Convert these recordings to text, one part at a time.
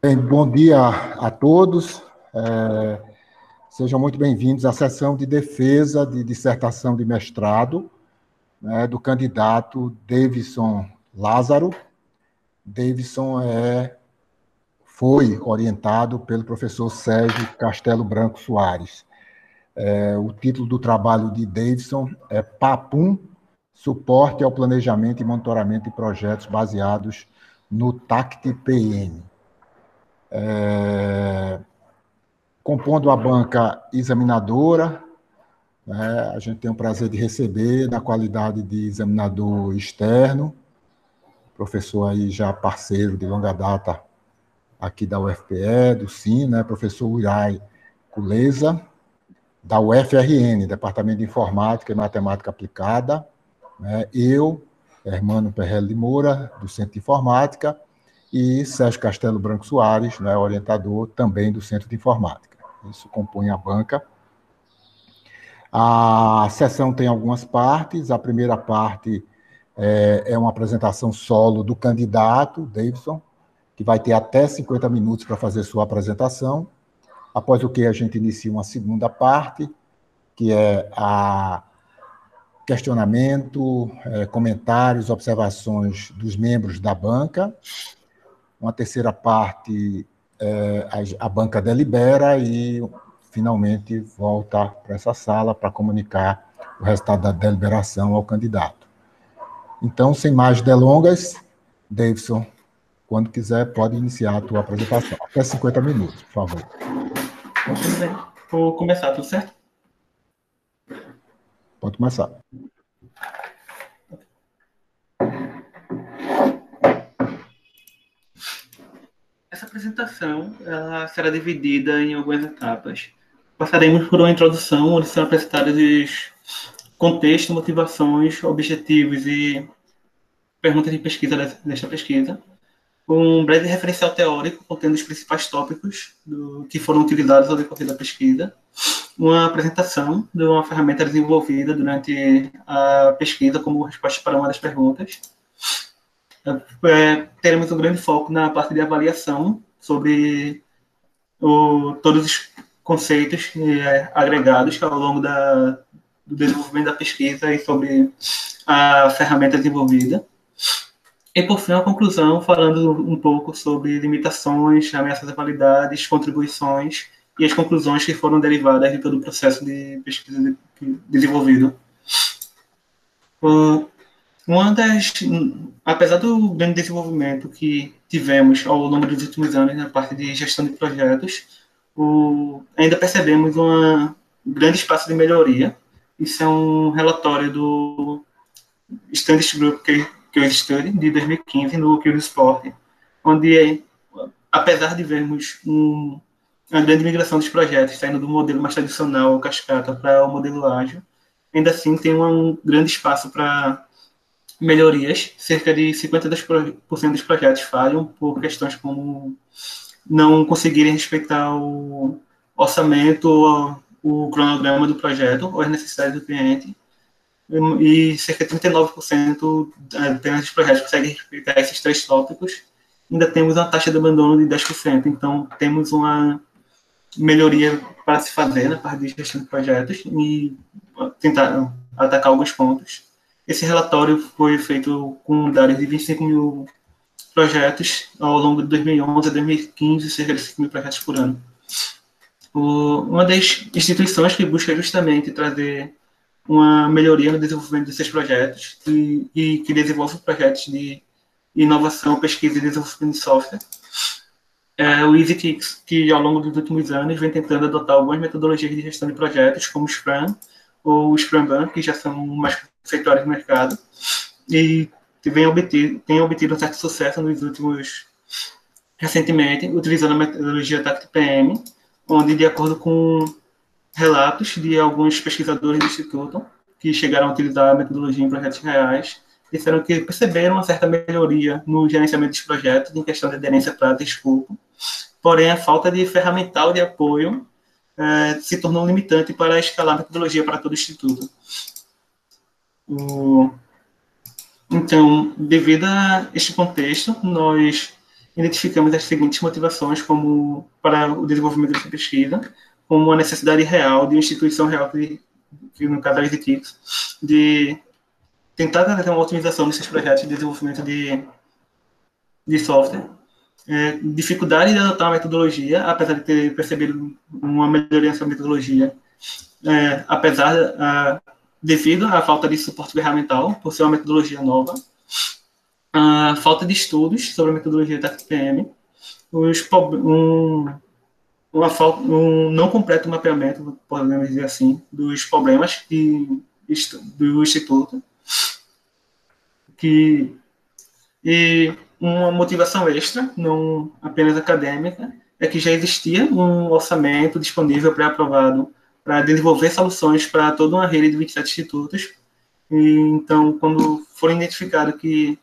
Bem, bom dia a todos. Sejam muito bem-vindos à sessão de defesa de dissertação de mestrado, né, do candidato Davidson Lázaro. Davidson foi orientado pelo professor Sérgio Castelo Branco Soares. O título do trabalho de Davidson é PAPUM, Suporte ao Planejamento e Monitoramento de Projetos Baseados no TACT-PM. Compondo a banca examinadora, né, a gente tem o prazer de receber, na qualidade de examinador externo, professor aí já parceiro de longa data aqui da UFPE, do SIM, né, professor Urai Kuleza, da UFRN, Departamento de Informática e Matemática Aplicada, né, eu, Hermano Perrelli de Moura, do Centro de Informática, e Sérgio Castelo Branco Soares, né, orientador também do Centro de Informática. Isso compõe a banca. A sessão tem algumas partes. A primeira parte é uma apresentação solo do candidato, Davidson, que vai ter até 50 minutos para fazer sua apresentação, após o que a gente inicia uma segunda parte, que é a questionamento, comentários, observações dos membros da banca. Uma terceira parte, a banca delibera e, finalmente, volta para essa sala para comunicar o resultado da deliberação ao candidato. Então, sem mais delongas, Davidson, quando quiser, pode iniciar a tua apresentação. Até 50 minutos, por favor. Tudo bem. Vou começar, tudo certo? Pode começar. Essa apresentação ela será dividida em algumas etapas. Passaremos por uma introdução, onde serão apresentados os contextos, motivações, objetivos e perguntas de pesquisa desta pesquisa. Um breve referencial teórico contendo os principais tópicos que foram utilizados ao decorrer da pesquisa. Uma apresentação de uma ferramenta desenvolvida durante a pesquisa como resposta para uma das perguntas. Teremos um grande foco na parte de avaliação sobre todos os conceitos agregados ao longo do desenvolvimento da pesquisa e sobre a ferramenta desenvolvida. E, por fim, a conclusão, falando um pouco sobre limitações, ameaças à validades, contribuições e as conclusões que foram derivadas de todo o processo de pesquisa desenvolvido. Apesar do grande desenvolvimento que tivemos ao longo dos últimos anos na parte de gestão de projetos, ainda percebemos um grande espaço de melhoria. Isso é um relatório do Standish Group Case Study de 2015 no Cube Sport, onde, apesar de vermos uma grande migração dos projetos, saindo do modelo mais tradicional, cascata, para o modelo ágil, ainda assim tem um grande espaço para melhorias. Cerca de 52% dos projetos falham por questões como não conseguirem respeitar o orçamento, o cronograma do projeto ou as necessidades do cliente. E cerca de 39% apenas dos projetos conseguem respeitar esses três tópicos. Ainda temos uma taxa de abandono de 10%. Então, temos uma melhoria para se fazer na parte de gestão de projetos e tentar atacar alguns pontos. Esse relatório foi feito com dados de 25 mil projetos ao longo de 2011 a 2015, cerca de 5 mil projetos por ano. Uma das instituições que busca justamente trazer uma melhoria no desenvolvimento desses projetos e que desenvolve projetos de inovação, pesquisa e desenvolvimento de software é o EasyKicks, que ao longo dos últimos anos vem tentando adotar algumas metodologias de gestão de projetos, como o Scrum ou o Scrum, que já são mais conceituadas no mercado, e tem obtido um certo sucesso recentemente, utilizando a metodologia TACT-PM, onde, de acordo com relatos de alguns pesquisadores do Instituto, que chegaram a utilizar a metodologia em projetos reais, disseram que perceberam uma certa melhoria no gerenciamento dos projetos em questão de aderência, prática e escopo, porém a falta de ferramental de apoio se tornou limitante para escalar a metodologia para todo o Instituto. Então, devido a este contexto, nós identificamos as seguintes motivações como para o desenvolvimento dessa pesquisa, como uma necessidade real de uma instituição real, que no caso é a Editix, de tentar trazer uma otimização desses projetos de desenvolvimento de software, dificuldade de adotar a metodologia, apesar de ter percebido uma melhoria nessa metodologia, devido à falta de suporte ferramental, por ser uma metodologia nova, a falta de estudos sobre a metodologia da TPM, um não completo mapeamento, podemos dizer assim, dos problemas do Instituto, e uma motivação extra, não apenas acadêmica, é que já existia um orçamento disponível pré-aprovado para desenvolver soluções para toda uma rede de 27 institutos. E, então, quando for identificado que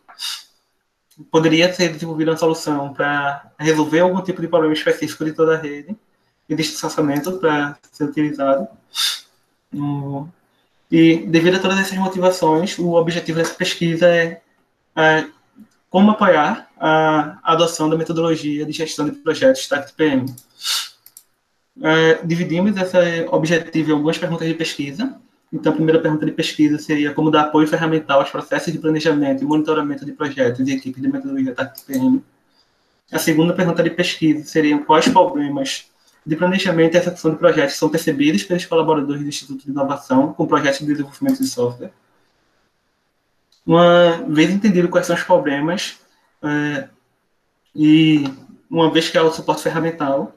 poderia ser desenvolvida uma solução para resolver algum tipo de problema específico de toda a rede, existe esse orçamento para ser utilizado. E, devido a todas essas motivações, o objetivo dessa pesquisa é como apoiar a adoção da metodologia de gestão de projetos TACT-PM. Dividimos esse objetivo em algumas perguntas de pesquisa. Então, a primeira pergunta de pesquisa seria como dar apoio ferramental aos processos de planejamento e monitoramento de projetos e equipes de metodologia TACT-PM. A segunda pergunta de pesquisa seria quais problemas de planejamento e execução de projetos são percebidos pelos colaboradores do Instituto de Inovação com projetos de desenvolvimento de software. Uma vez entendido quais são os problemas, e uma vez que há o suporte ferramental,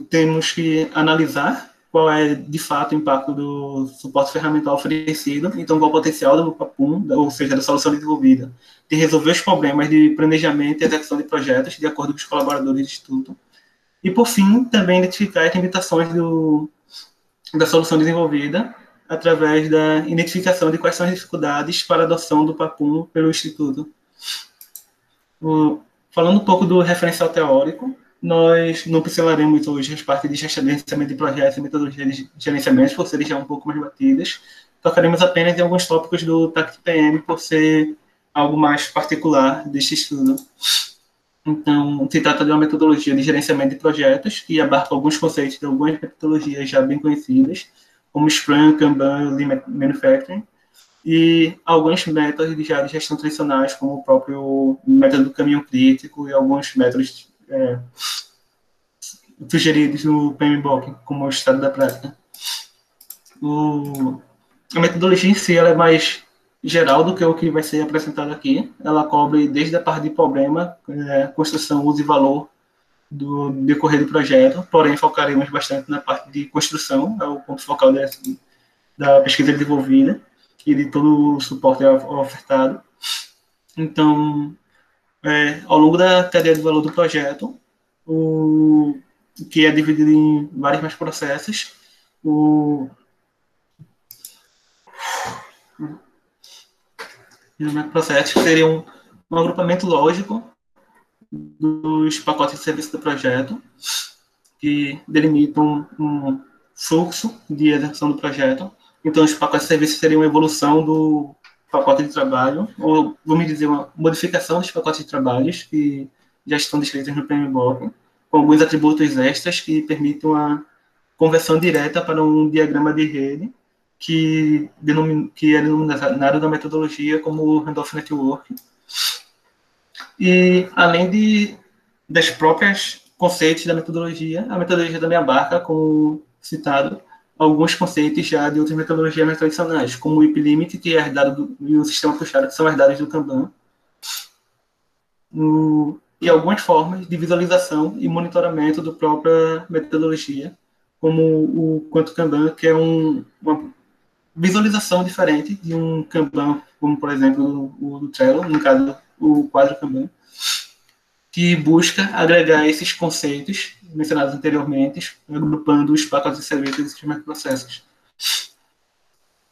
temos que analisar qual é, de fato, o impacto do suporte ferramental oferecido, então qual o potencial do PAPUM, ou seja, da solução desenvolvida, de resolver os problemas de planejamento e execução de projetos, de acordo com os colaboradores do Instituto. E, por fim, também identificar as limitações da solução desenvolvida, através da identificação de quais são as dificuldades para a adoção do PAPUM pelo Instituto. Falando um pouco do referencial teórico, nós não pincelaremos hoje as partes de gerenciamento de projetos e metodologia de gerenciamento, por serem já um pouco mais batidas. Tocaremos apenas em alguns tópicos do TACT-PM, por ser algo mais particular deste estudo. Então, se trata de uma metodologia de gerenciamento de projetos, que abarca alguns conceitos de algumas metodologias já bem conhecidas, como Scrum, Kanban, Lean Manufacturing, e alguns métodos de gestão tradicionais, como o próprio método do caminho crítico e alguns métodos sugeridos no PMBOK, como o estado da prática. A metodologia em si ela é mais geral do que o que vai ser apresentado aqui. Ela cobre desde a parte de problema, construção, uso e valor do decorrer do projeto, porém focaremos bastante na parte de construção, é o ponto focal da pesquisa desenvolvida e de todo o suporte ofertado. Então, ao longo da cadeia de valor do projeto, que é dividido em vários mais processos, processos seriam um agrupamento lógico dos pacotes de serviço do projeto, que delimitam um fluxo de execução do projeto. Então, os pacotes de serviço seriam uma evolução do pacote de trabalho, ou, vamos dizer, uma modificação dos pacotes de trabalhos que já estão descritos no PMBOK, com alguns atributos extras que permitem uma conversão direta para um diagrama de rede, que é denominado da metodologia como Randolph Network. E, além das próprias conceitos da metodologia, a metodologia também abarca, como citado, alguns conceitos já de outras metodologias mais tradicionais, como o IP Limit, que é herdado e o sistema puxado, que são herdados do Kanban, e algumas formas de visualização e monitoramento da própria metodologia, como o Quanto Kanban, que é uma visualização diferente de um Kanban, como, por exemplo, o do Trello, no caso, o quadro Kanban, que busca agregar esses conceitos mencionados anteriormente, agrupando os pacotes de serviços e os microprocessos.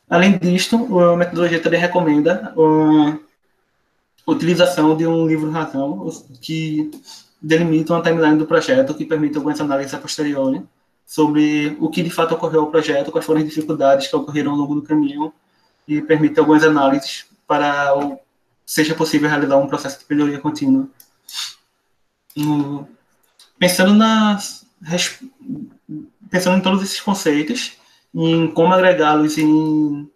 Além disto, a metodologia também recomenda a utilização de um livro-razão que delimita uma timeline do projeto, que permite algumas análises a posteriori sobre o que de fato ocorreu ao projeto, quais foram as dificuldades que ocorreram ao longo do caminho, e permite algumas análises para seja possível realizar um processo de melhoria contínua. no, pensando pensando em todos esses conceitos, em como agregá-los em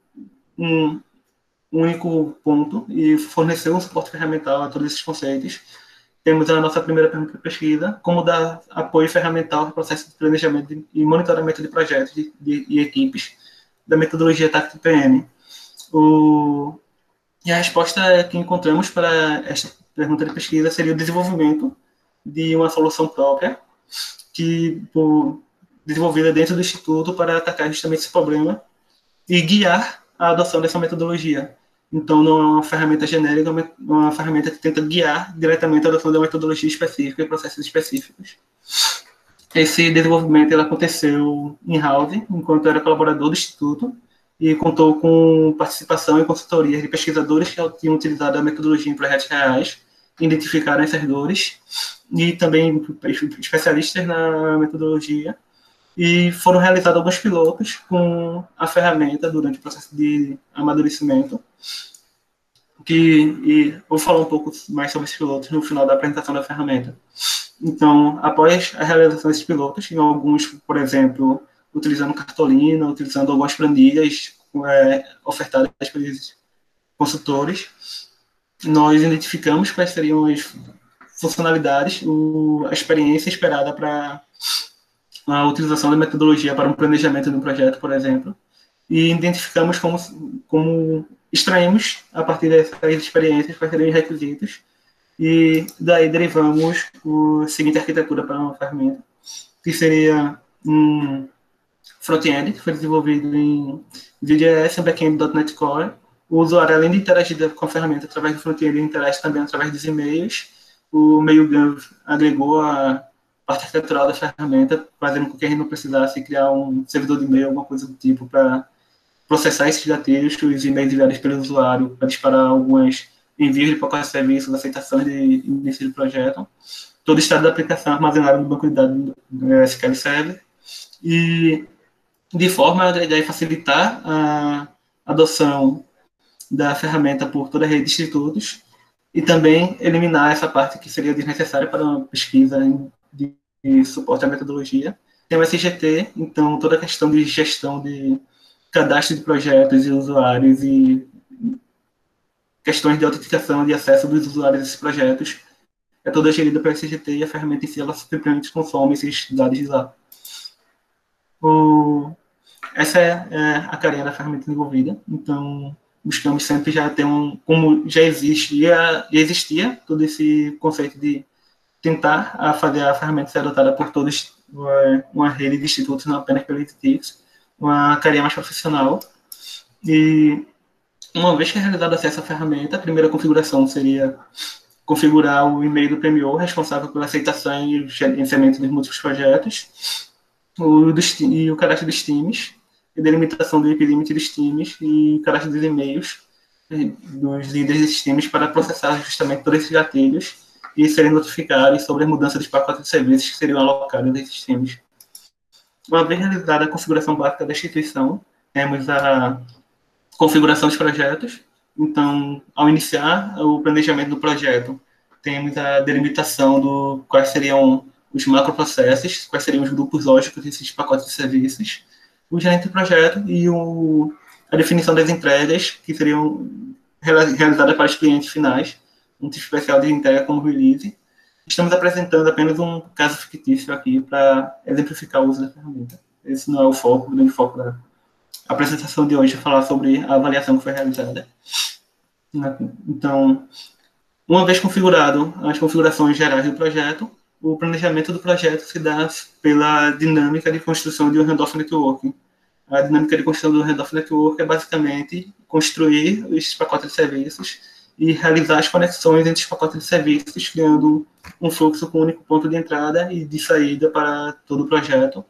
um único ponto e fornecer um suporte ferramental a todos esses conceitos. Temos a nossa primeira pergunta de pesquisa, como dar apoio ferramental ao processo de planejamento e monitoramento de projetos e equipes da metodologia TACT-PM. E a resposta que encontramos para esta pergunta de pesquisa seria o desenvolvimento de uma solução própria desenvolvida dentro do Instituto para atacar justamente esse problema e guiar a adoção dessa metodologia. Então, não é uma ferramenta genérica, é uma ferramenta que tenta guiar diretamente a adoção de uma metodologia específica e processos específicos. Esse desenvolvimento ele aconteceu in-house, enquanto eu era colaborador do Instituto, e contou com participação e consultoria de pesquisadores que tinham utilizado a metodologia em projetos reais, identificaram essas dores, e também especialistas na metodologia, e foram realizados alguns pilotos com a ferramenta durante o processo de amadurecimento, e vou falar um pouco mais sobre esses pilotos no final da apresentação da ferramenta. Então, após a realização desses pilotos, em alguns, por exemplo, utilizando cartolina, utilizando algumas planilhas ofertadas pelos consultores, nós identificamos quais seriam as funcionalidades, a experiência esperada para a utilização da metodologia para um planejamento de um projeto, por exemplo, e identificamos como extraímos, a partir dessas experiências, quais seriam os requisitos, e daí derivamos a seguinte arquitetura para uma ferramenta, que seria um front-end, que foi desenvolvido em Vue.js, back-end.NET Core. O usuário, além de interagir com a ferramenta através do front-end, ele interage também através dos e-mails. O Mailgun agregou a parte arquitetural da ferramenta, fazendo com que a gente não precisasse criar um servidor de e-mail, alguma coisa do tipo, para processar esses gatilhos, os e-mails enviados pelo usuário, para disparar alguns envios de pacotes de serviços, aceitações de início de projeto. Todo o estado da aplicação armazenado no banco de dados do SQL Server. E de forma a agregar e facilitar a adoção da ferramenta por toda a rede de institutos e também eliminar essa parte que seria desnecessária para uma pesquisa de suporte à metodologia. Tem o SGT, então toda a questão de gestão de cadastro de projetos e usuários e questões de autenticação de acesso dos usuários a esses projetos é toda gerida pelo SGT e a ferramenta em si ela simplesmente consome esses dados de lá. Essa é a carinha da ferramenta desenvolvida, então buscamos sempre já ter como já existia todo esse conceito de tentar fazer a ferramenta ser adotada por todos, uma rede de institutos, não apenas pelos institutos, uma carinha mais profissional. E uma vez que é realizado acesso à ferramenta, a primeira configuração seria configurar o e-mail do PMO, responsável pela aceitação e gerenciamento dos múltiplos projetos, e o cadastro dos times, e delimitação do IP limit dos times e cadastro dos e-mails dos líderes desses times para processar justamente todos esses gatilhos e serem notificados sobre a mudança dos pacotes de serviços que seriam alocados desses times. Uma vez realizada a configuração básica da instituição, temos a configuração dos projetos. Então, ao iniciar o planejamento do projeto, temos a delimitação do quais seriam os macroprocessos, quais seriam os grupos lógicos desses pacotes de serviços, o gerente do projeto e a definição das entregas que seriam realizadas para os clientes finais, um tipo especial de entrega como release. Estamos apresentando apenas um caso fictício aqui para exemplificar o uso da ferramenta. Esse não é o grande foco da apresentação de hoje, é falar sobre a avaliação que foi realizada. Então, uma vez configurado as configurações gerais do projeto, o planejamento do projeto se dá pela dinâmica de construção de um handoff network. A dinâmica de construção do handoff network é basicamente construir esses pacotes de serviços e realizar as conexões entre os pacotes de serviços, criando um fluxo com um único ponto de entrada e de saída para todo o projeto,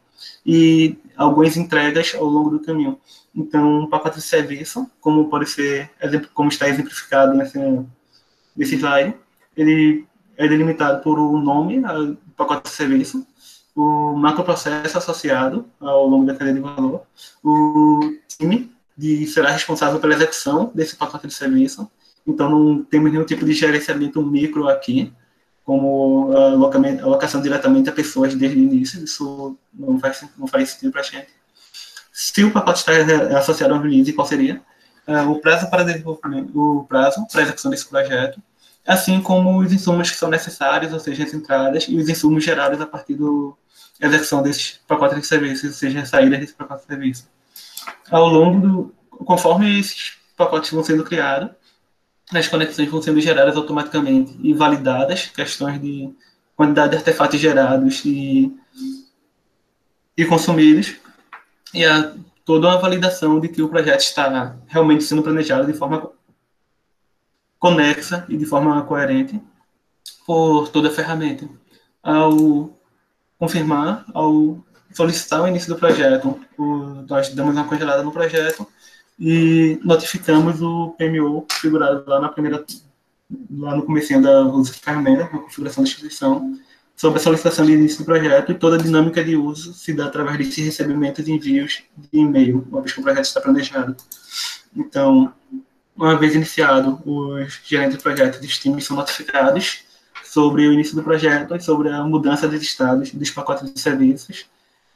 e algumas entregas ao longo do caminho. Então, um pacote de serviço, como pode ser, como está exemplificado nesse slide, ele é delimitado por um nome, o pacote de serviço, o macroprocesso associado ao longo da cadeia de valor, o time que será responsável pela execução desse pacote de serviço. Então, não temos nenhum tipo de gerenciamento micro aqui, como a alocação diretamente a pessoas desde o início. Isso não faz sentido para a gente. Se o pacote está associado ao release, qual seria? O prazo para desenvolvimento, o prazo para execução desse projeto, assim como os insumos que são necessários, ou seja, as entradas, e os insumos gerados a partir da execução desses pacotes de serviços, ou seja, as saídas desse pacote de serviço. Conforme esses pacotes vão sendo criados, as conexões vão sendo geradas automaticamente e validadas, questões de quantidade de artefatos gerados e consumidos, e toda uma validação de que o projeto está realmente sendo planejado de forma conexa e de forma coerente por toda a ferramenta. Ao confirmar, ao solicitar o início do projeto, nós damos uma congelada no projeto e notificamos o PMO configurado lá no comecinho da uso de ferramenta, na configuração da instituição, sobre a solicitação de início do projeto, e toda a dinâmica de uso se dá através desses recebimentos e envios de e-mail, uma vez que o projeto está planejado. Então, uma vez iniciado, os gerentes de projeto dos times são notificados sobre o início do projeto e sobre a mudança dos estados dos pacotes de serviços,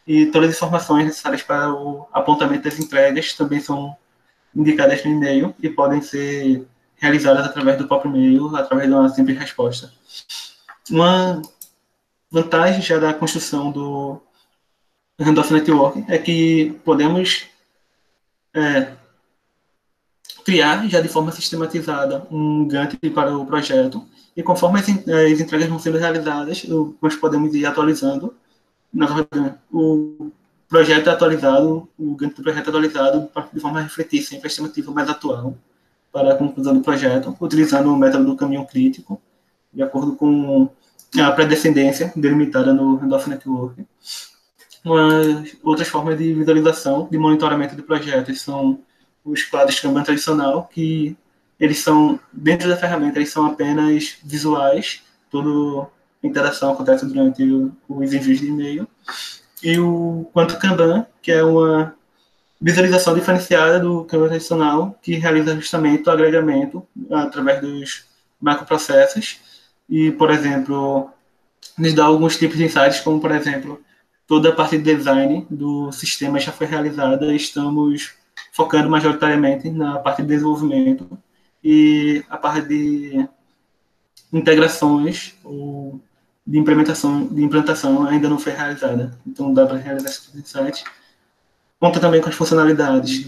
e todas as informações necessárias para o apontamento das entregas também são indicadas no e-mail e podem ser realizadas através do próprio e-mail, através de uma simples resposta. Uma vantagem já da construção do Handoff Network é que podemos criar já de forma sistematizada um Gantt para o projeto, e conforme as entregas vão sendo realizadas, nós podemos ir atualizando. Na verdade, o projeto atualizado, o Gantt do projeto atualizado, de forma a refletir sempre a estimativa mais atual para a conclusão do projeto, utilizando o método do caminho crítico, de acordo com a predescendência delimitada no Handoff Network. Outras formas de visualização, de monitoramento de projetos são os quadros Kanban tradicional, que eles são, dentro da ferramenta, eles são apenas visuais, toda a interação acontece durante os envios de e-mail, e o Quanto Kanban, que é uma visualização diferenciada do Kanban tradicional, que realiza justamente o agregamento através dos macroprocessos, e, por exemplo, nos dá alguns tipos de insights, como, por exemplo, toda a parte de design do sistema já foi realizada, estamos focando majoritariamente na parte de desenvolvimento, e a parte de integrações ou de implantação ainda não foi realizada. Então dá para realizar esse insight. Conta também com as funcionalidades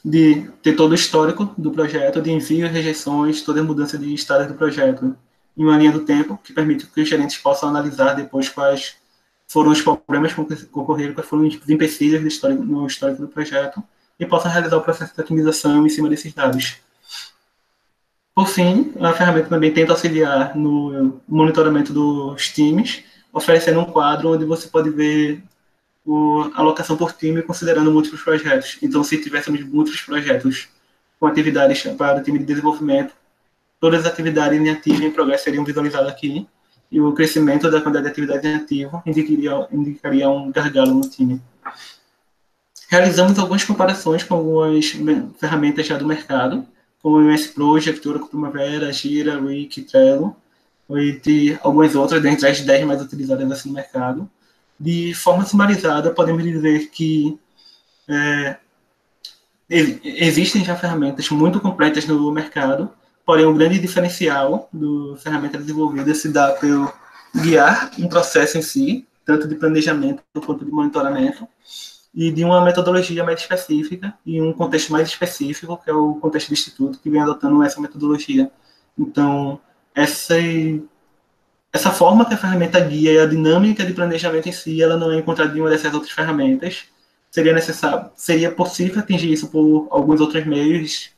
de ter todo o histórico do projeto, de envio, rejeições, toda a mudança de estado do projeto em uma linha do tempo, que permite que os gerentes possam analisar depois quais foram os problemas que ocorreram, quais foram os empecilhos no histórico do projeto, e possam realizar o processo de otimização em cima desses dados. Por fim, a ferramenta também tenta auxiliar no monitoramento dos times, oferecendo um quadro onde você pode ver a alocação por time considerando múltiplos projetos. Então, se tivéssemos múltiplos projetos com atividades para o time de desenvolvimento, todas as atividades em ativo e em progresso seriam visualizadas aqui, e o crescimento da quantidade de atividades em ativo indicaria um gargalo no time. Realizamos algumas comparações com algumas ferramentas já do mercado, como o MS Project, Oracle Primavera, Jira, Wiki, Trello, e algumas outras, dentre as 10 mais utilizadas assim no mercado. De forma sumarizada, podemos dizer que existem já ferramentas muito completas no mercado, porém o grande diferencial da ferramenta desenvolvida se dá pelo guiar um processo em si, tanto de planejamento quanto de monitoramento, e de uma metodologia mais específica e um contexto mais específico, que é o contexto do Instituto, que vem adotando essa metodologia. Então, essa forma que a ferramenta guia e a dinâmica de planejamento em si, ela não é encontrada em uma dessas outras ferramentas. Seria possível atingir isso por alguns outros meios,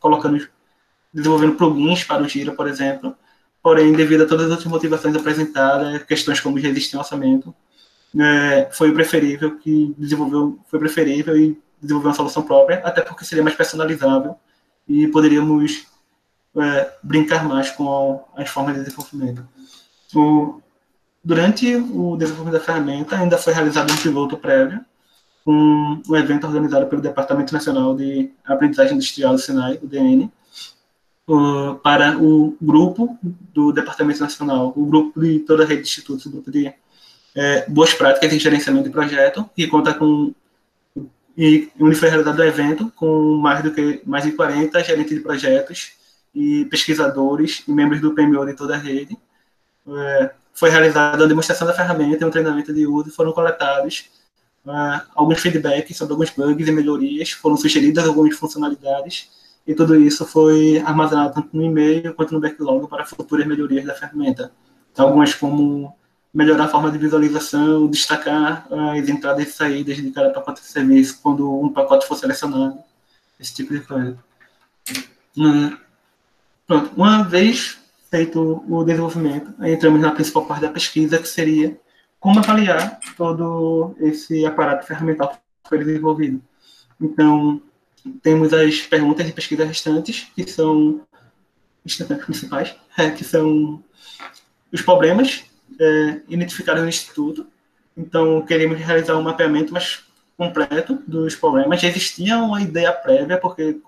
desenvolvendo plugins para o Jira, por exemplo. Porém, devido a todas as outras motivações apresentadas, questões como resistir ao orçamento, foi preferível desenvolver uma solução própria, até porque seria mais personalizável e poderíamos brincar mais com as formas de desenvolvimento. Durante o desenvolvimento da ferramenta, ainda foi realizado um piloto prévio, com um evento organizado pelo Departamento Nacional de Aprendizagem Industrial do Senai, o DN, para o grupo do Departamento Nacional, o grupo de toda a rede de institutos, o grupo de boas práticas em gerenciamento de projeto, que conta com, e onde foi realizado o evento, com mais de 40 gerentes de projetos e pesquisadores e membros do PMO de toda a rede. Foi realizada a demonstração da ferramenta e um treinamento de uso, e foram coletados alguns feedbacks sobre alguns bugs e melhorias, foram sugeridas algumas funcionalidades, e tudo isso foi armazenado tanto no e-mail quanto no backlog para futuras melhorias da ferramenta. Então, algumas como melhorar a forma de visualização, destacar as entradas e saídas de cada pacote de serviço quando um pacote for selecionado, esse tipo de coisa. Pronto, uma vez feito o desenvolvimento, aí entramos na principal parte da pesquisa, que seria como avaliar todo esse aparato ferramental que foi desenvolvido. Então, temos as perguntas de pesquisa restantes, que são as principais, que são os problemas identificados no Instituto. Então, queremos realizar um mapeamento mais completo dos problemas. Já existia uma ideia prévia, porque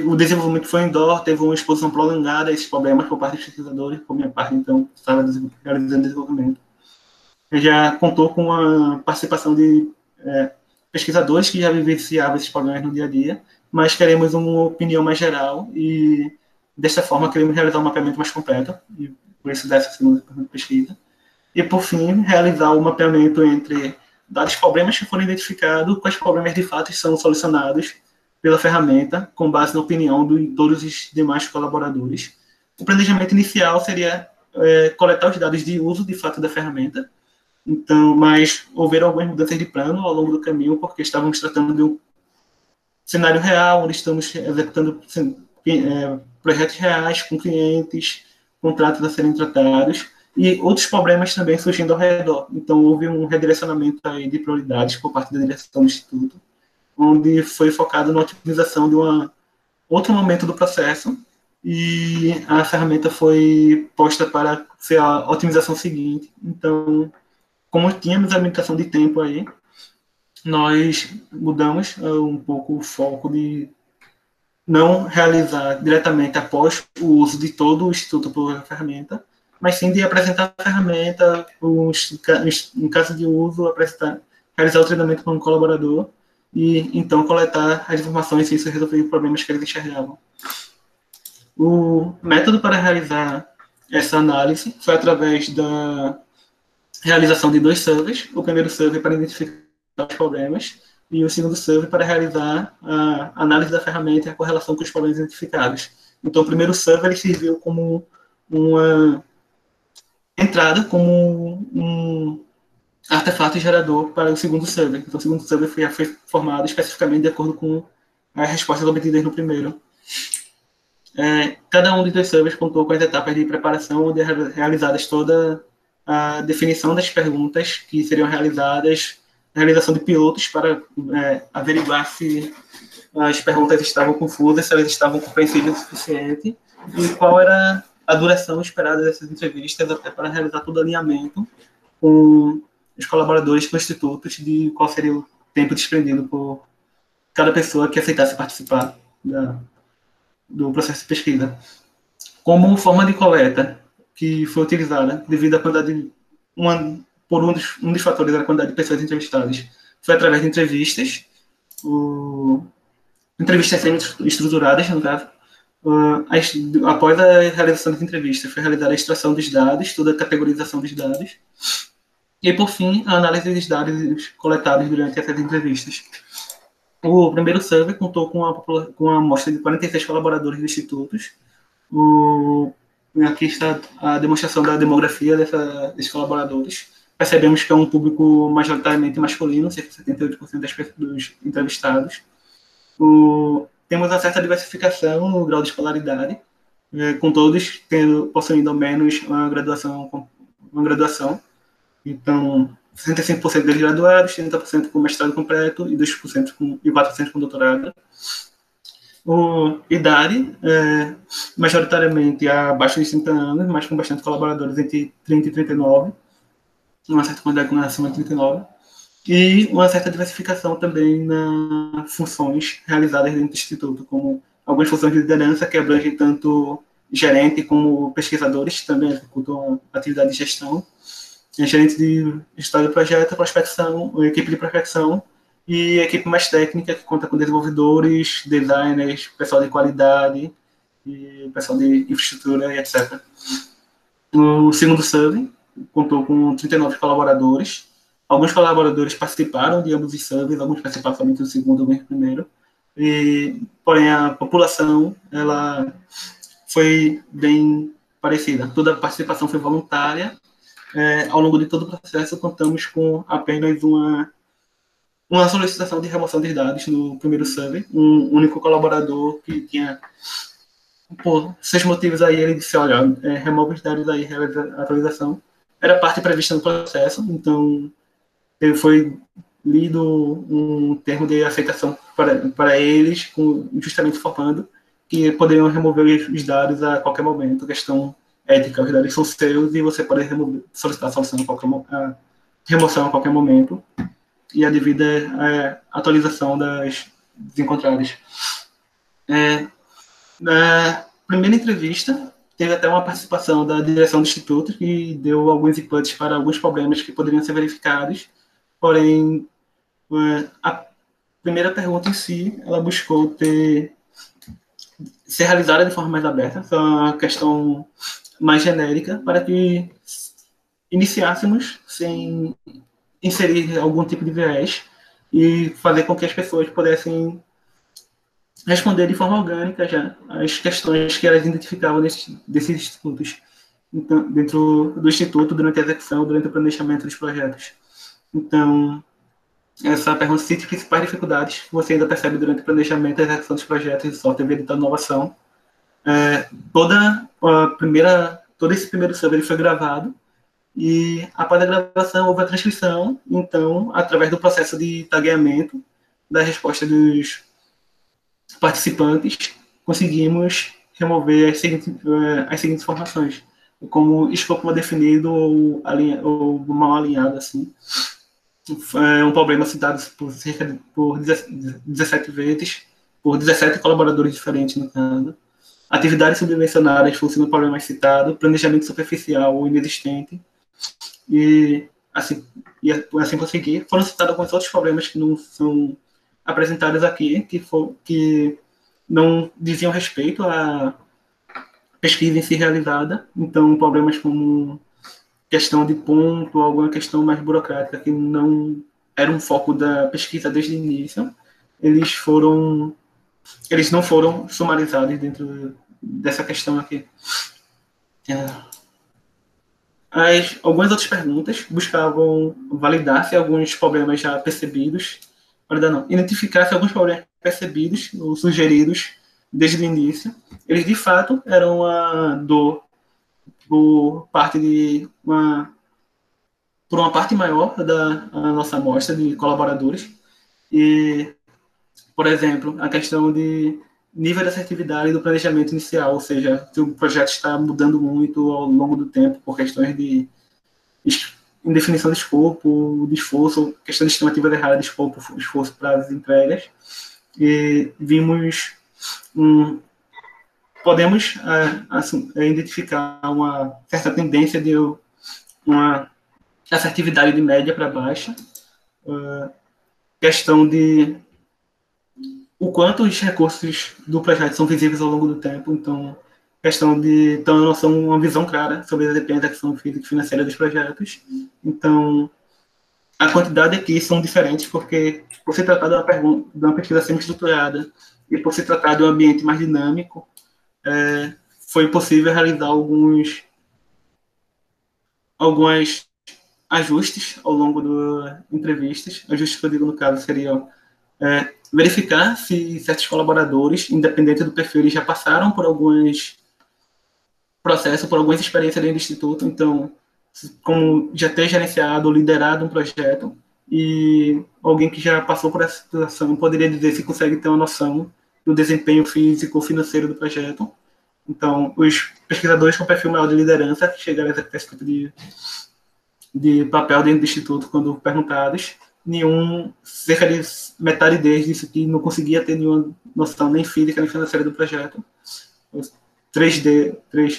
o desenvolvimento foi indoor, teve uma exposição prolongada a esses problemas por parte dos pesquisadores, por minha parte, então, estava realizando desenvolvimento. Já contou com a participação de pesquisadores que já vivenciavam esses problemas no dia a dia, mas queremos uma opinião mais geral e, desta forma, queremos realizar um mapeamento mais completo, e por isso dessa segunda pesquisa. E, por fim, realizar o mapeamento entre dados problemas que foram identificados, quais problemas de fato são solucionados pela ferramenta, com base na opinião de todos os demais colaboradores. O planejamento inicial seria coletar os dados de uso, de fato, da ferramenta. Então, mas houveram algumas mudanças de plano ao longo do caminho, porque estávamos tratando de um cenário real, onde estamos executando projetos reais com clientes, contratos a serem tratados, e outros problemas também surgindo ao redor. Então, houve um redirecionamento aí de prioridades por parte da direção do Instituto, onde foi focado na otimização de outro momento do processo, e a ferramenta foi posta para ser a otimização seguinte. Então, como tínhamos a limitação de tempo aí, nós mudamos um pouco o foco de não realizar diretamente após o uso de todo o Instituto por ferramenta, mas sim de apresentar a ferramenta, em caso de uso, realizar o treinamento com um colaborador, e então coletar as informações se isso resolver problemas que eles enxergavam. O método para realizar essa análise foi através da realização de 2 surveys. O primeiro survey para identificar os problemas e o segundo survey para realizar a análise da ferramenta e a correlação com os problemas identificados. Então, o primeiro survey ele serviu como uma entrada, como um artefato gerador para o segundo survey. Então, o segundo survey foi formado especificamente de acordo com as respostas obtidas no primeiro. Cada um dos 2 surveys contou com as etapas de preparação, onde é realizadas toda a definição das perguntas que seriam realizadas, a realização de pilotos para averiguar se as perguntas estavam confusas, se elas estavam compreensíveis o suficiente, e qual era a duração esperada dessas entrevistas, até para realizar todo o alinhamento com os colaboradores do Instituto, de qual seria o tempo desprendido por cada pessoa que aceitasse participar do processo de pesquisa. Como forma de coleta que foi utilizada, devido à quantidade um dos fatores da quantidade de pessoas entrevistadas, foi através de entrevistas, entrevistas semi-estruturadas, no caso. Após a realização das entrevistas, foi realizada a extração dos dados, toda a categorização dos dados, e, por fim, a análise dos dados coletados durante essas entrevistas. O primeiro survey contou com uma amostra de 46 colaboradores dos institutos. Aqui está a demonstração da demografia desses colaboradores. Percebemos que é um público majoritariamente masculino, cerca de 78% dos entrevistados. Temos uma certa diversificação no grau de escolaridade, com todos possuindo ao menos uma graduação. Então, 65% deles graduados, 30% com mestrado completo e 2% e 4% com doutorado. Idade, majoritariamente abaixo de 30 anos, mas com bastante colaboradores entre 30 e 39, uma certa quantidade com acima de 39, e uma certa diversificação também nas funções realizadas dentro do Instituto, como algumas funções de liderança que abrangem tanto gerente como pesquisadores, que também executam atividade de gestão, gerente de história do projeto, prospecção, equipe de prospecção e equipe mais técnica, que conta com desenvolvedores, designers, pessoal de qualidade, e pessoal de infraestrutura e etc. O segundo survey contou com 39 colaboradores. Alguns colaboradores participaram de ambos os surveys, alguns participaram somente do segundo ou do primeiro. Porém, a população ela foi bem parecida. Toda a participação foi voluntária. Ao longo de todo o processo, contamos com apenas uma solicitação de remoção de dados no primeiro survey. Um único colaborador que tinha, por seus motivos aí, ele disse, olha, remove os dados aí, realiza a atualização. Era parte prevista no processo, então ele foi lido um termo de aceitação para eles, justamente informando que poderiam remover os dados a qualquer momento, questão ética, os dados são seus e você pode solicitar a solução a remoção a qualquer momento e a devida atualização das encontradas. Na primeira entrevista, teve até uma participação da direção do Instituto, que deu alguns inputs para alguns problemas que poderiam ser verificados, porém, a primeira pergunta em si, ela buscou ser realizada de forma mais aberta, foi uma questão mais genérica, para que iniciássemos sem inserir algum tipo de viés e fazer com que as pessoas pudessem responder de forma orgânica já as questões que elas identificavam desses institutos, então, dentro do instituto, durante a execução, durante o planejamento dos projetos. Então, essa pergunta cita as principais dificuldades que você ainda percebe durante o planejamento e a execução dos projetos de software e de inovação. Todo esse primeiro survey foi gravado e, após a gravação, houve a transcrição. Então, através do processo de tagueamento da resposta dos participantes, conseguimos remover as seguintes informações, como escopo mal definido ou mal alinhado, assim. Um problema citado por 17 vezes, por 17 colaboradores diferentes, no caso. Atividades subvencionadas fosse no problema mais citado, planejamento superficial ou inexistente, e assim por seguir. Foram citados alguns outros problemas que não são apresentados aqui, que não diziam respeito à pesquisa em si realizada. Então, problemas como questão de ponto, alguma questão mais burocrática que não era um foco da pesquisa desde o início, eles não foram sumarizados dentro dessa questão aqui. Algumas outras perguntas buscavam validar se alguns problemas já percebidos, identificar se alguns problemas percebidos ou sugeridos desde o início, eles de fato eram a dor por uma parte maior da nossa amostra de colaboradores. E, por exemplo, a questão de nível de assertividade do planejamento inicial, ou seja, se o projeto está mudando muito ao longo do tempo por questões de indefinição de escopo, de esforço, questão de estimativa errada de escopo, esforço, prazos e entregas. E vimos podemos identificar uma certa tendência de uma assertividade de média para baixa, questão de o quanto os recursos do projeto são visíveis ao longo do tempo, então questão de ter uma visão clara sobre a dependência da questão física e financeira dos projetos. Então, a quantidade aqui são diferentes porque, por se tratar de uma pesquisa semi-estruturada e por se tratar de um ambiente mais dinâmico, foi possível realizar alguns ajustes ao longo das entrevistas. Ajustes que eu digo, no caso, seriam verificar se certos colaboradores, independente do perfil, eles já passaram por alguns processos, por algumas experiências dentro do Instituto, então, como já ter gerenciado ou liderado um projeto, e alguém que já passou por essa situação poderia dizer se consegue ter uma noção do desempenho físico ou financeiro do projeto. Então, os pesquisadores com perfil maior de liderança chegaram a executar esse tipo de papel dentro do Instituto quando perguntados, cerca de metade deles disse que não conseguia ter nenhuma noção nem física nem financeira do projeto. Os três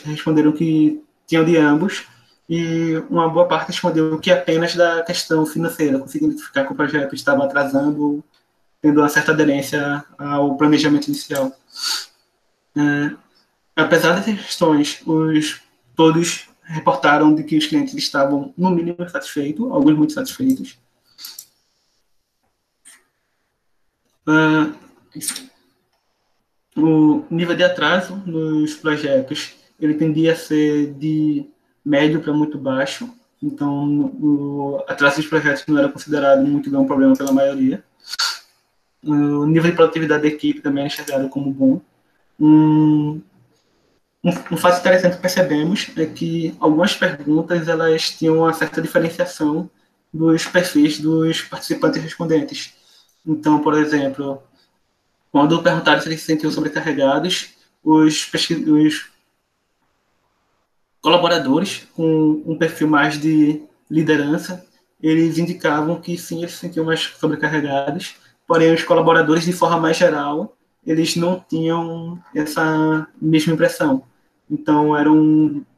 responderam que tinham de ambos, e uma boa parte respondeu que apenas da questão financeira, conseguindo identificar que o projeto estava atrasando, tendo uma certa aderência ao planejamento inicial. Apesar dessas questões, todos reportaram de que os clientes estavam, no mínimo, satisfeitos, alguns muito satisfeitos. O nível de atraso nos projetos, ele tendia a ser de médio para muito baixo, então o atraso dos projetos não era considerado muito bem um problema pela maioria. O nível de produtividade da equipe também é enxergado como bom. Um fato interessante que percebemos é que algumas perguntas elas tinham uma certa diferenciação dos perfis dos participantes respondentes. Então, por exemplo, quando perguntaram se eles se sentiam sobrecarregados, os colaboradores com um perfil mais de liderança, eles indicavam que sim, eles se sentiam mais sobrecarregados, porém os colaboradores, de forma mais geral, eles não tinham essa mesma impressão. Então,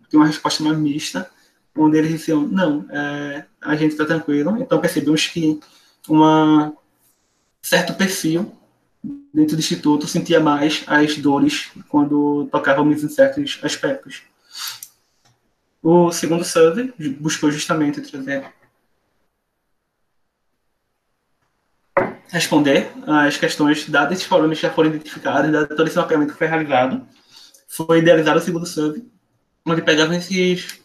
tinha uma resposta mais mista, onde eles diziam, não, a gente está tranquilo. Então, percebemos que um certo perfil dentro do Instituto sentia mais as dores quando tocávamos em certos aspectos. O segundo survey buscou justamente responder as questões dadas esses problemas que já foram identificados, dado todo esse mapeamento que foi realizado. Foi idealizado o segundo survey, onde pegamos esses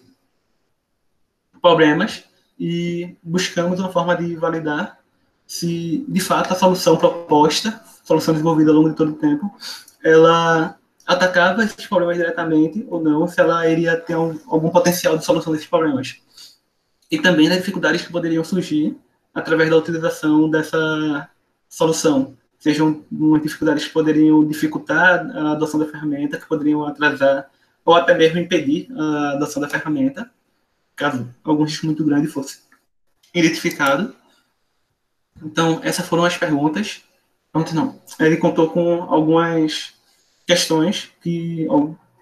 problemas e buscamos uma forma de validar se, de fato, a solução proposta, solução desenvolvida ao longo de todo o tempo, ela atacava esses problemas diretamente ou não, se ela iria ter algum potencial de solução desses problemas. E também das dificuldades que poderiam surgir através da utilização dessa solução. Sejam dificuldades que poderiam dificultar a adoção da ferramenta, que poderiam atrasar ou até mesmo impedir a adoção da ferramenta, caso algum risco muito grande fosse identificado. Então, essas foram as perguntas. Não. Ele contou com algumas questões que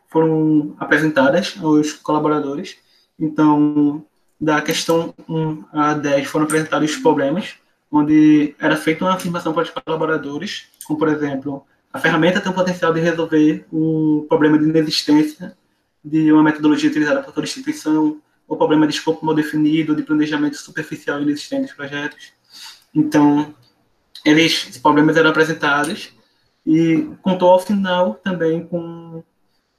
foram apresentadas aos colaboradores. Então, da questão 1 a 10 foram apresentados os problemas, onde era feita uma afirmação para os colaboradores, como, por exemplo, a ferramenta tem o potencial de resolver o problema de inexistência de uma metodologia utilizada por toda instituição, o problema de escopo mal definido, de planejamento superficial e inexistente dos projetos. Então, esses problemas eram apresentados e contou ao final também com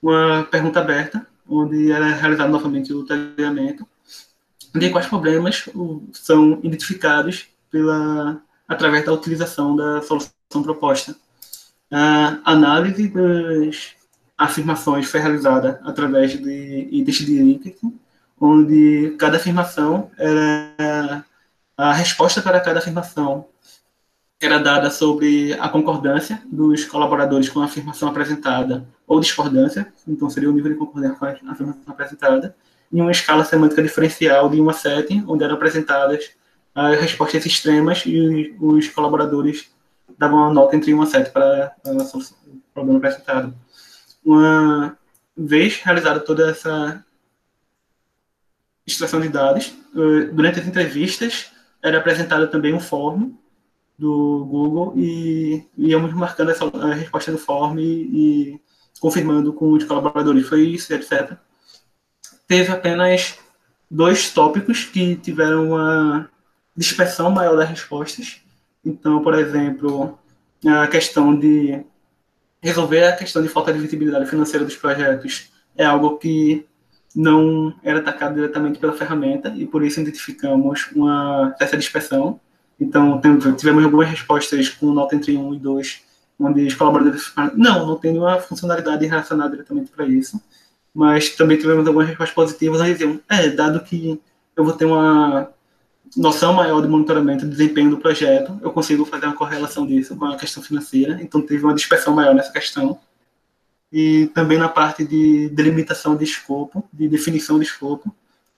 uma pergunta aberta, onde era realizado novamente o treinamento, de quais problemas são identificados através da utilização da solução proposta. A análise das afirmações foi realizada através de itens de Likert, onde cada afirmação a resposta para cada afirmação era dada sobre a concordância dos colaboradores com a afirmação apresentada ou discordância, então seria o nível de concordância com a afirmação apresentada, em uma escala semântica diferencial de 1 a 7, onde eram apresentadas as respostas extremas e os colaboradores davam uma nota entre 1 a 7 para o problema apresentado. Uma vez realizada toda essa extração de dados, durante as entrevistas era apresentado também um fórum do Google e íamos marcando a resposta do fórum e confirmando com os colaboradores, foi isso, etc. Teve apenas 2 tópicos que tiveram uma dispersão maior das respostas. Então, por exemplo, a questão de resolver a questão de falta de visibilidade financeira dos projetos é algo que não era atacado diretamente pela ferramenta e por isso identificamos uma certa dispersão. Então, tivemos algumas respostas com nota entre 1 e 2, onde os colaboradores falaram, não tem nenhuma funcionalidade relacionada diretamente para isso, mas também tivemos algumas respostas positivas, onde diziam, dado que eu vou ter uma noção maior de monitoramento do desempenho do projeto, eu consigo fazer uma correlação disso com a questão financeira, então teve uma dispersão maior nessa questão. E também na parte de delimitação de escopo, de definição de escopo,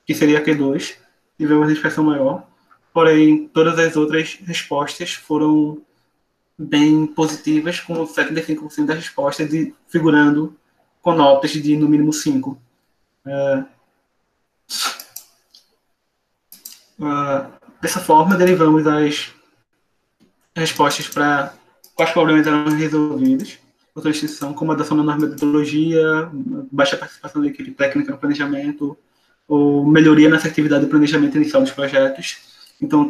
que seria a Q2, tivemos uma dispersão maior. porém, todas as outras respostas foram bem positivas, com 75% das respostas figurando com notas de, no mínimo, 5. Dessa forma, derivamos as respostas para quais problemas eram resolvidos por sua instituição, como adoção da nova metodologia, baixa participação da equipe técnica no planejamento, ou melhoria na assertividade do planejamento inicial dos projetos. Então,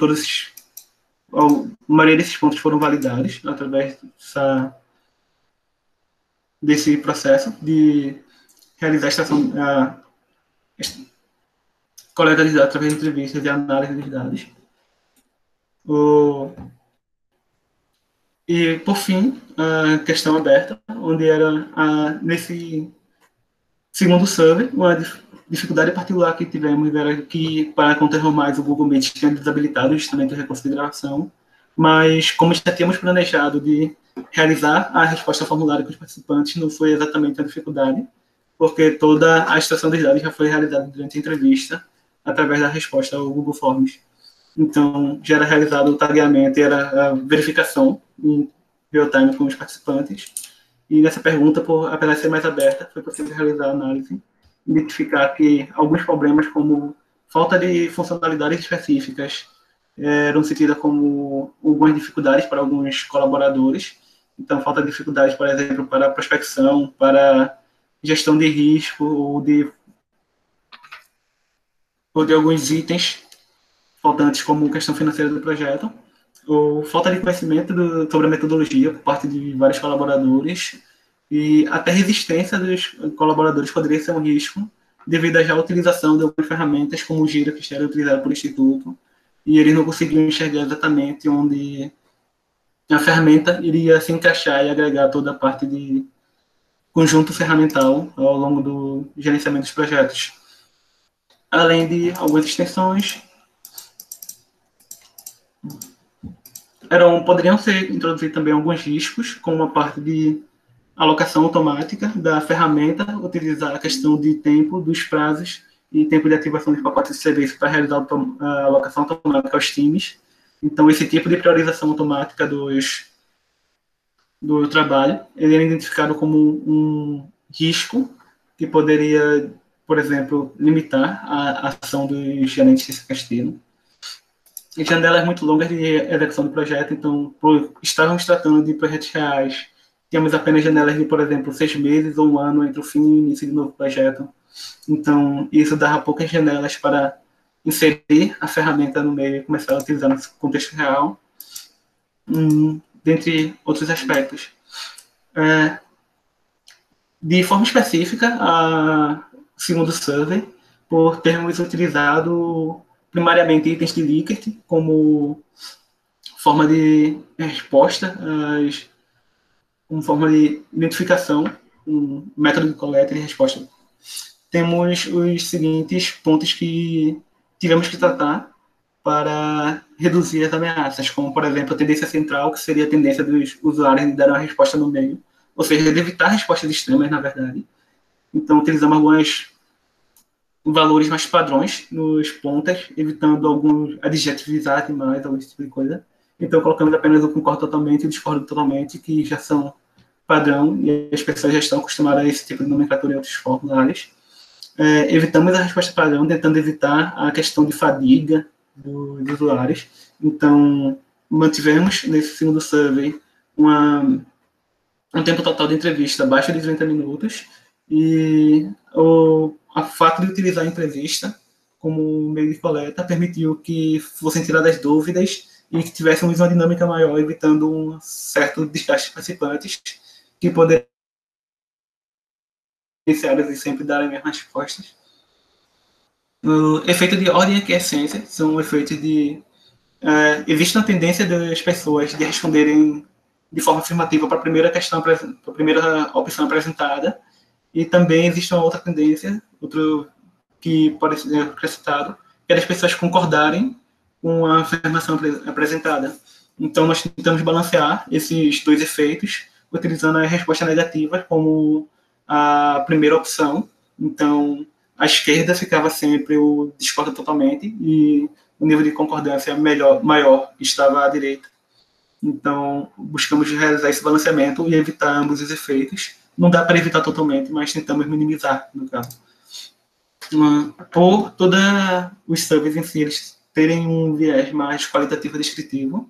a maioria desses pontos foram validados através desse processo de realizar a coleta de dados através de entrevistas e análise dos dados. E, por fim, a questão aberta, onde era, nesse segundo survey, uma dificuldade particular que tivemos era que, para conter mais, o Google Meet tinha desabilitado justamente o recurso de gravação, mas como já tínhamos planejado de realizar a resposta ao formulário com os participantes, não foi exatamente a dificuldade, porque toda a extração dos dados já foi realizada durante a entrevista, através da resposta ao Google Forms. Então, já era realizado o tagueamento e era a verificação em real time com os participantes. E nessa pergunta, apesar de ser mais aberta, foi possível realizar a análise, identificar que alguns problemas, como falta de funcionalidades específicas, eram sentidas como algumas dificuldades para alguns colaboradores. Então, falta de dificuldades, por exemplo, para prospecção, para gestão de risco ou de alguns itens faltantes, como questão financeira do projeto, ou falta de conhecimento sobre a metodologia por parte de vários colaboradores, e até resistência dos colaboradores poderia ser um risco, devido à já utilização de algumas ferramentas, como o Gira, que era utilizado pelo Instituto, e eles não conseguiam enxergar exatamente onde a ferramenta iria se encaixar e agregar toda a parte de conjunto ferramental ao longo do gerenciamento dos projetos. Além de algumas extensões, poderiam ser introduzidos também alguns riscos, como a parte de alocação automática da ferramenta, utilizar a questão de tempo, dos prazos e tempo de ativação dos pacotes de serviço para realizar a alocação automática aos times. Então, esse tipo de priorização automática do trabalho, ele é identificado como um risco que poderia, por exemplo, limitar a ação dos gerentes desse castelo. E janelas muito longas de execução do projeto, então, por estarmos tratando de projetos reais, tínhamos apenas janelas de, por exemplo, 6 meses ou 1 ano entre o fim e o início de novo projeto. Então, isso dava poucas janelas para inserir a ferramenta no meio e começar a utilizar no contexto real, dentre outros aspectos. De forma específica, segundo o survey, por termos utilizado primariamente itens de Likert como forma de resposta, como forma de identificação, um método de coleta e resposta. Temos os seguintes pontos que tivemos que tratar para reduzir as ameaças, como, por exemplo, a tendência central, que seria a tendência dos usuários de dar uma resposta no meio, ou seja, de evitar respostas extremas, na verdade. Então, utilizamos alguns valores mais padrões nos pontas, evitando alguns adjetivizar demais, algum tipo de coisa. Então, colocamos apenas o concordo totalmente e o discordo totalmente, que já são padrão, e as pessoas já estão acostumadas a esse tipo de nomenclatura em outros formulários. Evitamos a resposta padrão, tentando evitar a questão de fadiga dos usuários. Então, mantivemos, nesse segundo survey, um tempo total de entrevista abaixo de 30 minutos, e o fato de utilizar a entrevista como meio de coleta permitiu que fossem tiradas dúvidas e que tivéssemos uma dinâmica maior, evitando um certo desgaste de participantes que poderiam iniciar e sempre darem as mesmas respostas. O efeito de ordem e aquiescência são efeitos de... existe uma tendência das pessoas de responderem de forma afirmativa para a primeira questão, para a primeira opção apresentada, e também existe uma outra tendência, outro que pode ser acrescentado, que é das pessoas concordarem com a afirmação apresentada. Então, nós tentamos balancear esses dois efeitos, utilizando a resposta negativa como a primeira opção. Então, à esquerda ficava sempre o discorda totalmente, e o nível de concordância maior estava à direita. Então, buscamos realizar esse balanceamento e evitar ambos os efeitos. Não dá para evitar totalmente, mas tentamos minimizar, no caso. Por todos os surveys em si, eles terem um viés mais qualitativo e descritivo,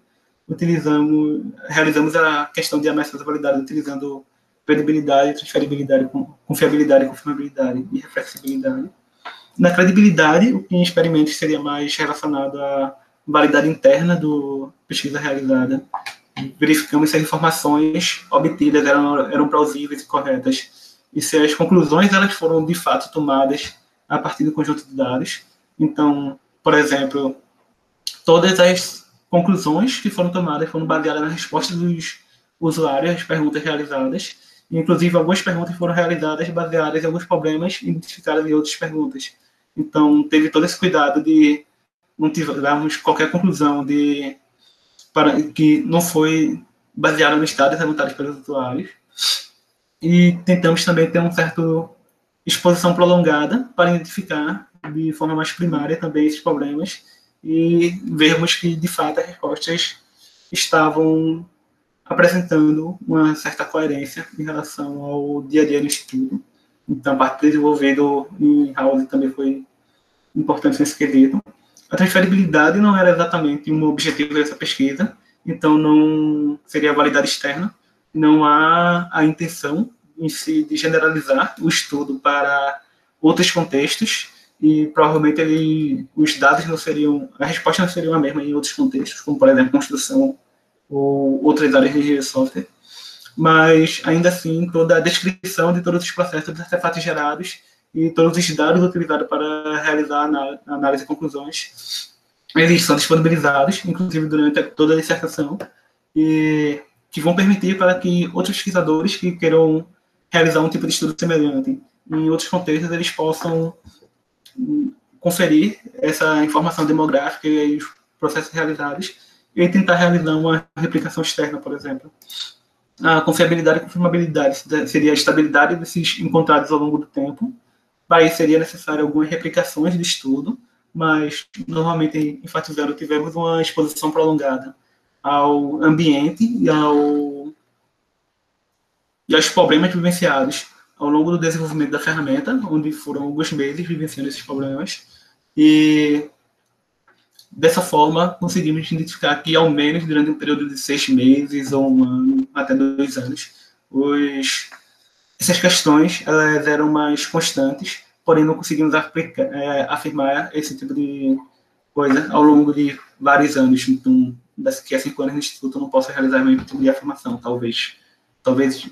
realizamos a questão de ameaça da validade utilizando credibilidade, transferibilidade, confiabilidade, confirmabilidade e reflexibilidade. Na credibilidade, o que em experimentos seria mais relacionado à validade interna da pesquisa realizada. Verificamos se as informações obtidas eram plausíveis e corretas e se as conclusões elas foram de fato tomadas a partir do conjunto de dados. Então, por exemplo, todas as conclusões que foram tomadas foram baseadas nas respostas dos usuários às perguntas realizadas. Inclusive, algumas perguntas foram realizadas baseadas em alguns problemas identificados em outras perguntas. Então, teve todo esse cuidado de não tirarmos qualquer conclusão que não foi baseada nos dados levantados pelos usuários. E tentamos também ter uma certa exposição prolongada para identificar de forma mais primária também esses problemas e vermos que, de fato, as respostas estavam apresentando uma certa coerência em relação ao dia a dia do estudo. Então, a parte desenvolvida em House também foi importante nesse quesito. A transferibilidade não era exatamente um objetivo dessa pesquisa, então não seria a validade externa. Não há a intenção em si de generalizar o estudo para outros contextos e provavelmente os dados não seriam, a resposta não seria a mesma em outros contextos, como, por exemplo, construção ou outras áreas de engenharia de software, mas ainda assim toda a descrição de todos os processos dos artefatos gerados e todos os dados utilizados para realizar a análise e conclusões, eles são disponibilizados, inclusive durante toda a dissertação, e que vão permitir para que outros pesquisadores que queiram realizar um tipo de estudo semelhante em outros contextos, eles possam conferir essa informação demográfica e os processos realizados e tentar realizar uma replicação externa, por exemplo. A confiabilidade e confirmabilidade seria a estabilidade desses encontrados ao longo do tempo. Para isso seria necessário algumas replicações do estudo, mas normalmente, enfatizando, tivemos uma exposição prolongada ao ambiente e aos problemas vivenciados ao longo do desenvolvimento da ferramenta, onde foram alguns meses vivenciando esses problemas, e dessa forma conseguimos identificar que, ao menos durante um período de 6 meses ou 1 ano, até 2 anos, essas questões elas eram mais constantes, porém não conseguimos afirmar esse tipo de coisa ao longo de vários anos. Então, daqui a 5 anos no Instituto eu não posso realizar o mesmo tipo de afirmação, talvez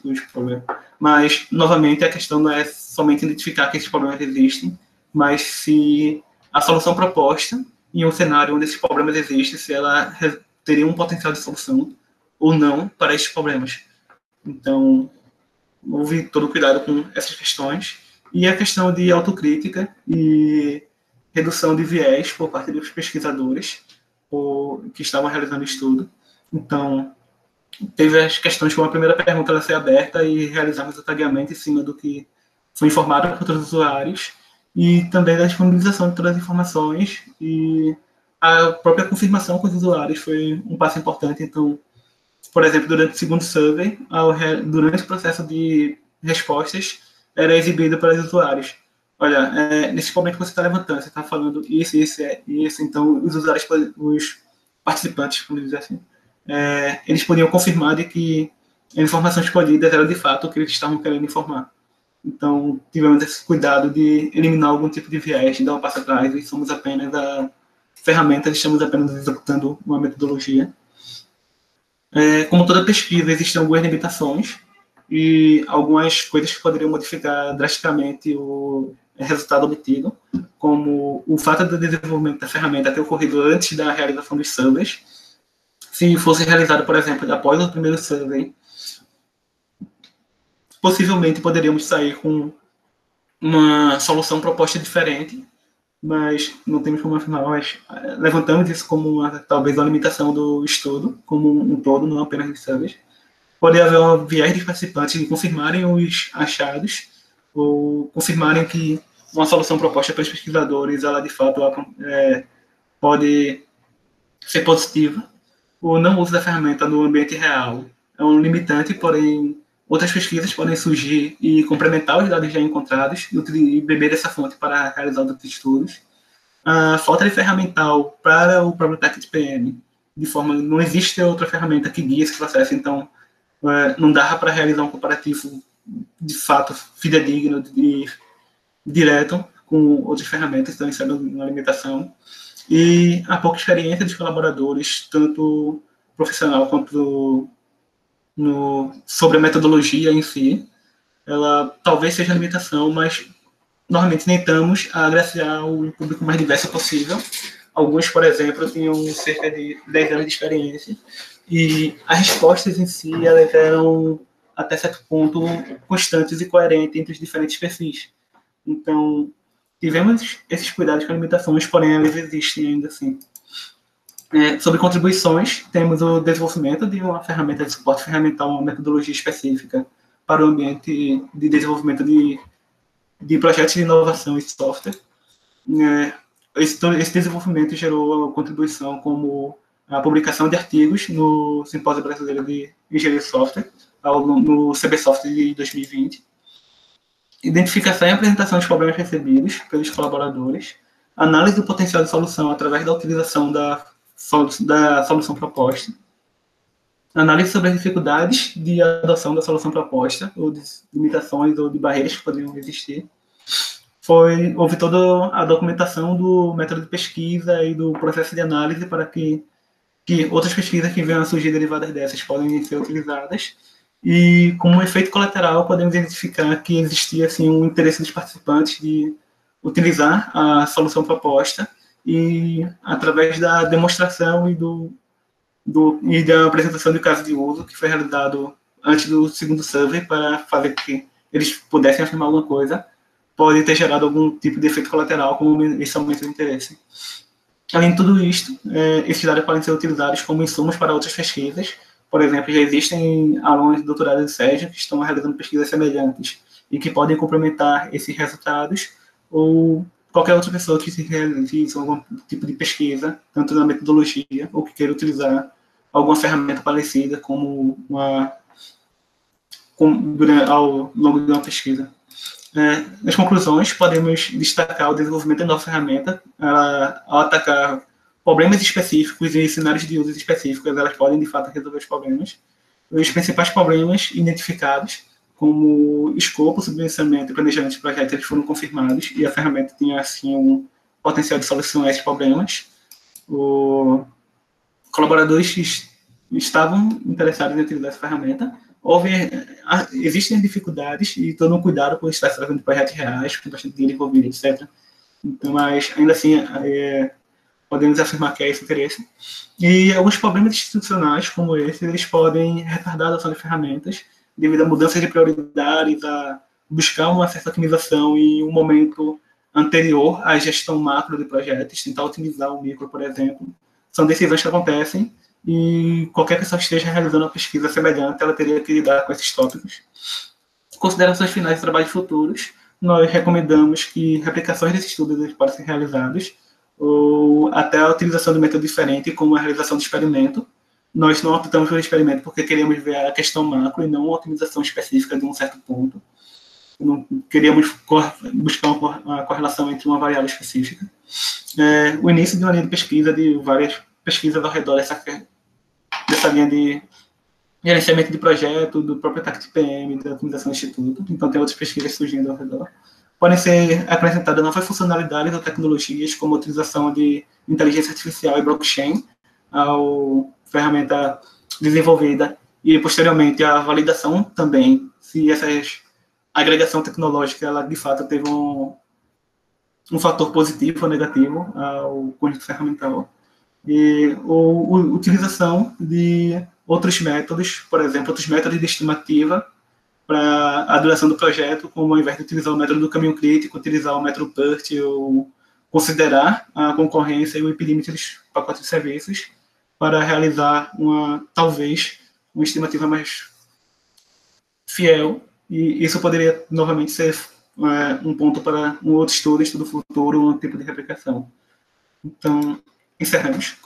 os problemas. Mas, novamente, a questão não é somente identificar que esses problemas existem, mas se a solução proposta em um cenário onde esses problemas existem, se ela teria um potencial de solução ou não para esses problemas. Então, houve todo o cuidado com essas questões. E a questão de autocrítica e redução de viés por parte dos pesquisadores que estavam realizando o estudo. Então, teve as questões como a primeira pergunta ela ser aberta e realizarmos o tagueamento em cima do que foi informado por todos os usuários e também da disponibilização de todas as informações e a própria confirmação com os usuários foi um passo importante. Então, por exemplo, durante o segundo survey, durante o processo de respostas, era exibido para os usuários. Olha, nesse momento que você está levantando, você está falando isso, então os usuários, os participantes, como dizer assim, eles podiam confirmar de que as informações escolhidas eram de fato o que eles estavam querendo informar. Então, tivemos esse cuidado de eliminar algum tipo de viés, de dar um passo atrás, e somos apenas a ferramenta, estamos apenas executando uma metodologia. Como toda pesquisa, existem algumas limitações e algumas coisas que poderiam modificar drasticamente o resultado obtido, como o fato do desenvolvimento da ferramenta ter ocorrido antes da realização dos surveys. Se fosse realizado, por exemplo, após o primeiro survey, possivelmente poderíamos sair com uma solução proposta diferente, mas não temos como afirmar, mas levantamos isso como talvez uma limitação do estudo, como um todo, não apenas dos surveys. Pode haver um viés de participantes de confirmarem os achados ou confirmarem que uma solução proposta pelos pesquisadores, ela de fato pode ser positiva. O não uso da ferramenta no ambiente real é um limitante, porém outras pesquisas podem surgir e complementar os dados já encontrados e beber dessa fonte para realizar outros estudos. A falta de ferramental para o próprio TACT-PM, de forma não existe outra ferramenta que guie esse processo, então não dá para realizar um comparativo de fato fidedigno, direto, com outras ferramentas, então isso é uma limitação. E a pouca experiência dos colaboradores, tanto profissional quanto sobre a metodologia em si, ela talvez seja a limitação, mas normalmente tentamos agraciar o público mais diverso possível. Alguns, por exemplo, tinham cerca de 10 anos de experiência e as respostas em si elas eram, até certo ponto, constantes e coerentes entre os diferentes perfis. Então, tivemos esses cuidados com a limitação, porém elas existem ainda assim. Sobre contribuições, temos o desenvolvimento de uma ferramenta de suporte ferramental, uma metodologia específica para o ambiente de desenvolvimento de projetos de inovação e software. Esse desenvolvimento gerou a contribuição como a publicação de artigos no Simpósio Brasileiro de Engenharia de Software, no CBSoft de 2020. Identificação e apresentação dos problemas recebidos pelos colaboradores, análise do potencial de solução através da utilização da solução proposta, análise sobre as dificuldades de adoção da solução proposta, ou de limitações ou de barreiras que poderiam existir. Houve toda a documentação do método de pesquisa e do processo de análise para que outras pesquisas que venham a surgir derivadas dessas podem ser utilizadas. E, como efeito colateral, podemos identificar que existia assim, um interesse dos participantes de utilizar a solução proposta e, através da demonstração e da apresentação do caso de uso, que foi realizado antes do segundo survey, para fazer que eles pudessem afirmar alguma coisa, pode ter gerado algum tipo de efeito colateral, como esse aumento de interesse. Além de tudo isto, esses dados podem ser utilizados como insumos para outras pesquisas. Por exemplo, já existem alunos de doutorado de SEGEA que estão realizando pesquisas semelhantes e que podem complementar esses resultados, ou qualquer outra pessoa que se realize algum tipo de pesquisa, tanto na metodologia, ou que queira utilizar alguma ferramenta parecida ao longo de uma pesquisa. Nas conclusões, podemos destacar o desenvolvimento de nova ferramenta ao atacar problemas específicos e cenários de uso específicos. Elas podem, de fato, resolver os problemas. Os principais problemas identificados, como escopo, subvencionamento e planejamento de projetos, eles foram confirmados e a ferramenta tinha, assim, um potencial de solucionar esses problemas. Os colaboradores estavam interessados em utilizar essa ferramenta. Existem dificuldades e todo um cuidado por estar tratando de projetos reais, com bastante dinheiro envolvido, etc. Então, mas, ainda assim, podemos afirmar que é esse interesse. E alguns problemas institucionais, como esse, eles podem retardar a adoção de ferramentas devido a mudanças de prioridades, a buscar uma certa otimização em um momento anterior à gestão macro de projetos, tentar otimizar o micro, por exemplo. São decisões que acontecem e qualquer pessoa que esteja realizando uma pesquisa semelhante, ela teria que lidar com esses tópicos. Considerações finais de trabalhos futuros, nós recomendamos que replicações desses estudos podem ser realizadas, ou até a utilização de método diferente, como a realização de experimento. Nós não optamos pelo experimento porque queríamos ver a questão macro e não uma otimização específica de um certo ponto. Não queríamos buscar uma correlação entre uma variável específica. O início de uma linha de pesquisa, de várias pesquisas ao redor dessa linha de gerenciamento de projeto, do próprio TACT-PM, da otimização do instituto. Então, tem outras pesquisas surgindo ao redor. Podem ser acrescentadas novas funcionalidades ou tecnologias, como a utilização de inteligência artificial e blockchain, a ferramenta desenvolvida, e, posteriormente, a validação também, se essa agregação tecnológica, ela, de fato, teve um fator positivo ou negativo ao conjunto ferramental. E a utilização de outros métodos, por exemplo, outros métodos de estimativa para a duração do projeto, como ao invés de utilizar o método do caminho crítico, utilizar o método PERT, ou considerar a concorrência e o perímetro dos pacotes de serviços para realizar talvez uma estimativa mais fiel, e isso poderia novamente ser um ponto para um outro estudo futuro, um tipo de replicação. Então, Encerramos.